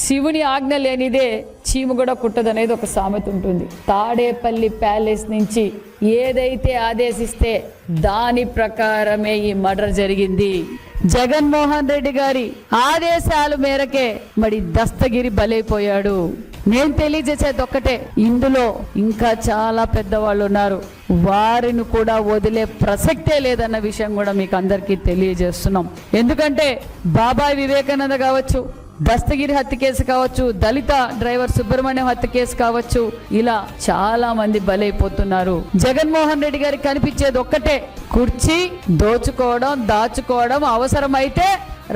శివుని ఆజ్ఞ లేనిదే చీము కూడా కుట్టదనేది ఒక సామెత ఉంటుంది. తాడేపల్లి ప్యాలెస్ నుంచి ఏదైతే ఆదేశిస్తే దాని ప్రకారమే ఈ మర్డర్ జరిగింది. జగన్మోహన్ రెడ్డి గారి ఆదేశాల మేరకే మరి దస్తగిరి బలైపోయాడు. నేను తెలియజేసేది ఒక్కటే, ఇందులో ఇంకా చాలా పెద్దవాళ్ళు ఉన్నారు, వారిని కూడా వదిలే ప్రసక్తే లేదన్న విషయం కూడా మీకు అందరికీ తెలియజేస్తున్నాం. ఎందుకంటే బాబాయ్ వివేకానంద కావచ్చు, దస్తగిరి హత్య కేసు కావచ్చు, దళిత డ్రైవర్ సుబ్రహ్మణ్యం హత్య కేసు కావచ్చు, ఇలా చాలా మంది బలైపోతున్నారు. జగన్మోహన్ రెడ్డి గారికి కనిపించేది ఒక్కటే, కుర్చీ దోచుకోవడం, దాచుకోవడం, అవసరమైతే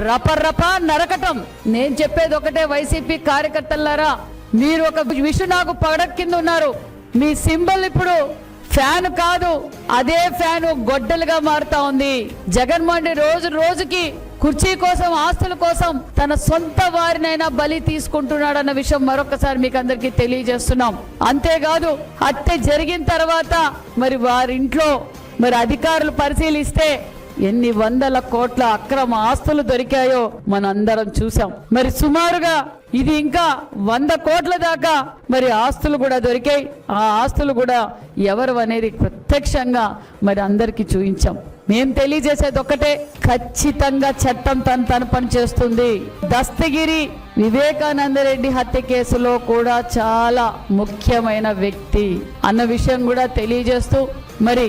రపరప నరకటం. నేను చెప్పేది ఒకటే, వైసీపీ కార్యకర్తలారా, మీరు ఒక విషయం నాకు పడక కింద ఉన్నారు. మీ సింబల్ ఇప్పుడు ఫ్యాన్ కాదు, అదే ఫ్యాన్ గొడ్డలుగా మారుతా ఉంది. జగన్మోహన్ రెడ్డి రోజు రోజుకి కుర్చీ కోసం, ఆస్తుల కోసం తన సొంత వారినైనా బలి తీసుకుంటున్నాడన్న విషయం మరొకసారి మీకు అందరికీ తెలియజేస్తున్నాం. అంతేకాదు హత్య జరిగిన తర్వాత మరి వారింట్లో మరి అధికారులు పరిశీలిస్తే ఎన్ని వందల కోట్ల అక్రమ ఆస్తులు దొరికాయో మనందరం చూసాం. మరి సుమారుగా ఇది ఇంకా 100 కోట్ల దాకా మరి ఆస్తులు కూడా దొరికాయి. ఆ ఆస్తులు కూడా ఎవరు అనేది ప్రత్యక్షంగా మరి అందరికీ చూపించాం. మేం తెలియజేసేది ఒక్కటే, ఖచ్చితంగా చట్టం తన పని చేస్తుంది. దస్తగిరి వివేకానంద రెడ్డి హత్య కేసులో కూడా చాలా ముఖ్యమైన వ్యక్తి అన్న విషయం కూడా తెలియజేస్తూ మరి